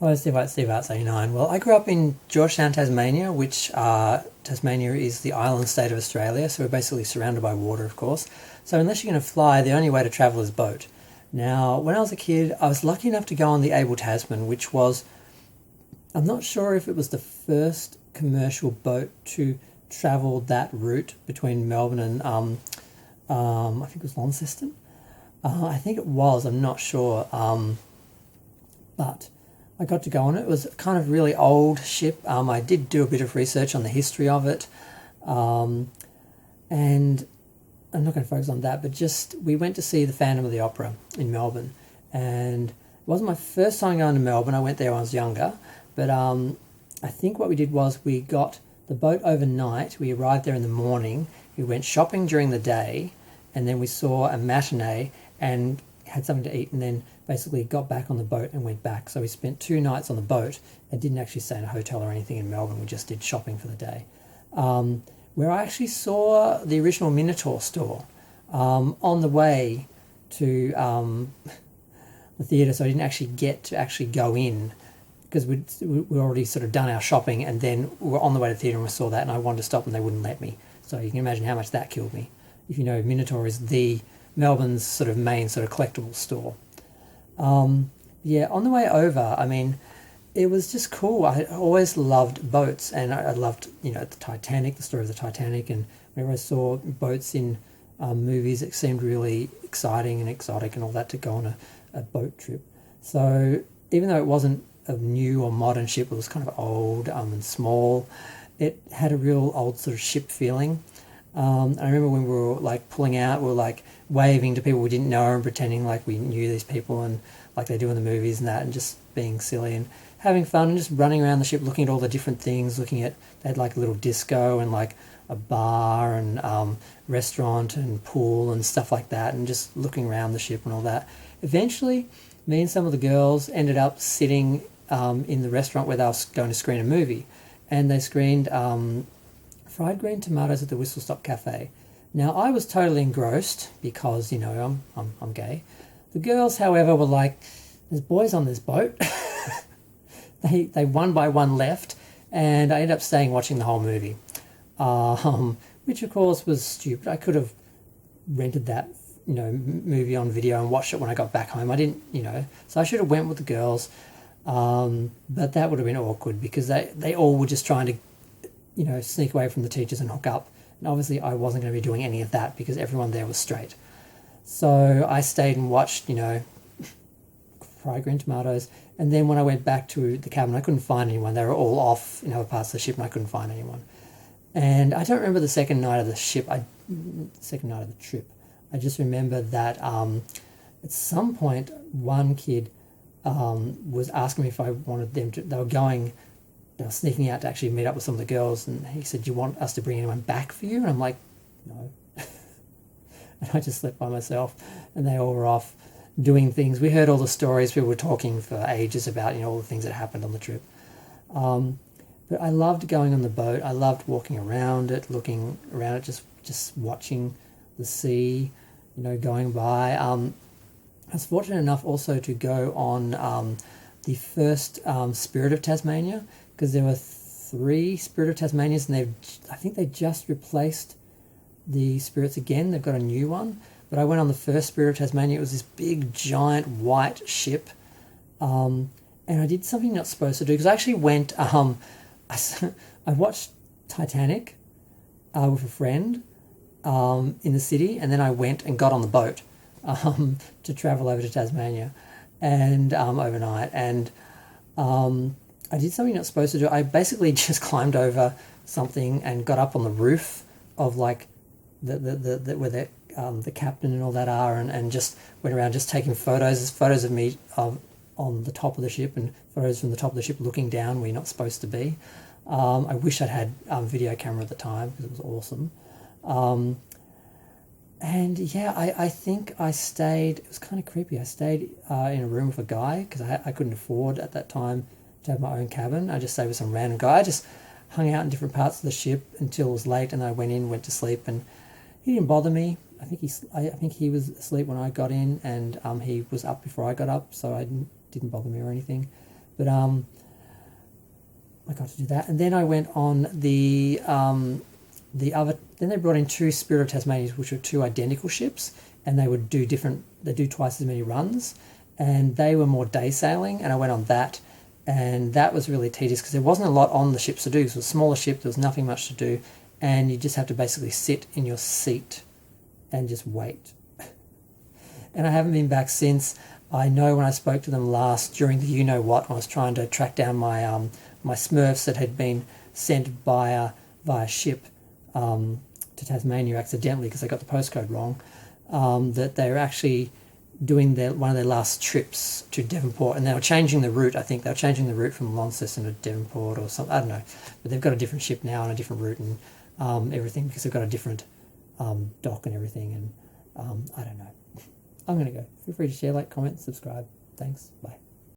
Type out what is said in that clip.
Hello, Steve Arts 89. Well, I grew up in Georgetown, Tasmania, which Tasmania is the island state of Australia, so we're basically surrounded by water, of course. So unless you're going to fly, the only way to travel is boat. Now, when I was a kid, I was lucky enough to go on the Abel Tasman, which was, I'm not sure if it was the first commercial boat to travel that route between Melbourne and I think it was Launceston. I think it was, I'm not sure. But I got to go on it. It was kind of really old ship. I did do a bit of research on the history of it. And I'm not going to focus on that, but just we went to see the Phantom of the Opera in Melbourne. And it wasn't my first time going to Melbourne. I went there when I was younger. But I think what we did was we got the boat overnight. We arrived there in the morning. We went shopping during the day. And then we saw a matinee and had something to eat, and then basically got back on the boat and went back. So we spent 2 nights on the boat and didn't actually stay in a hotel or anything in Melbourne. We just did shopping for the day. Where I actually saw the original Minotaur store on the way to the theatre, so I didn't actually get to actually go in because we'd already sort of done our shopping, and then we were on the way to the theatre and we saw that, and I wanted to stop and they wouldn't let me. So you can imagine how much that killed me. If you know, Minotaur is the Melbourne's sort of main sort of collectible store. Yeah, on the way over, I mean, it was just cool. I always loved boats, and I loved, the Titanic, the story of the Titanic, and whenever I saw boats in movies, it seemed really exciting and exotic and all that to go on a boat trip. So even though it wasn't a new or modern ship, it was kind of old and small, it had a real old sort of ship feeling. I remember when we were like pulling out, we were like waving to people we didn't know and pretending like we knew these people and like they do in the movies and that, and just being silly and having fun and just running around the ship looking at all the different things, they had like a little disco and like a bar and restaurant and pool and stuff like that, and just looking around the ship and all that. Eventually, me and some of the girls ended up sitting in the restaurant where they were going to screen a movie, and they screened fried green tomatoes at the Whistle Stop Cafe. Now, I was totally engrossed because, I'm gay. The girls, however, were like, there's boys on this boat. They one by one left, and I ended up staying watching the whole movie, which, of course, was stupid. I could have rented that, movie on video and watched it when I got back home. I didn't, so I should have went with the girls, but that would have been awkward because they all were just trying to sneak away from the teachers and hook up. And obviously I wasn't going to be doing any of that because everyone there was straight. So I stayed and watched, fried green tomatoes. And then when I went back to the cabin, I couldn't find anyone. They were all off in other parts of the ship and I couldn't find anyone. And I don't remember the second night of the trip. I just remember that at some point one kid was asking me if I wanted them to, they were sneaking out to actually meet up with some of the girls, and he said, do you want us to bring anyone back for you? And I'm like, no. And I just slept by myself, and they all were off doing things. We heard all the stories. People were talking for ages about, all the things that happened on the trip. But I loved going on the boat. I loved walking around it, looking around it, just watching the sea, going by. I was fortunate enough also to go on the first Spirit of Tasmania, because there were 3 Spirit of Tasmanias, and I think they just replaced the Spirits again. They've got a new one. But I went on the first Spirit of Tasmania. It was this big, giant, white ship. And I did something you're not supposed to do, because I actually went, I watched Titanic with a friend in the city, and then I went and got on the boat to travel over to Tasmania and overnight. And I did something you're not supposed to do. I basically just climbed over something and got up on the roof of like where the captain and all that are, and just went around just taking photos. There's photos of me on the top of the ship and photos from the top of the ship looking down where you're not supposed to be. I wish I'd had video camera at the time because it was awesome. And yeah, I think I stayed, it was kind of creepy. I stayed in a room with a guy because I couldn't afford at that time to have my own cabin. I just stayed with some random guy. I just hung out in different parts of the ship until it was late, and I went to sleep, and he didn't bother me. I think he was asleep when I got in, and he was up before I got up, so I didn't bother me or anything. But I got to do that, and then I went on the other. Then they brought in two Spirit of Tasmania, which were two identical ships, and they would do different. They do twice as many runs, and they were more day sailing. And I went on that, and that was really tedious because there wasn't a lot on the ships to do. So it was a smaller ship. There was nothing much to do, and you just have to basically sit in your seat and just wait. And I haven't been back since. I know when I spoke to them last during the you know what, I was trying to track down my my Smurfs that had been sent via ship to Tasmania accidentally because they got the postcode wrong. That they were actually doing one of their last trips to Devonport, and they were changing the route. I think they were changing the route from Launceston to Devonport or something. I don't know, but they've got a different ship now and a different route and everything because they've got a different dock and everything. And I don't know. I'm gonna go. Feel free to share, like, comment, subscribe. Thanks. Bye.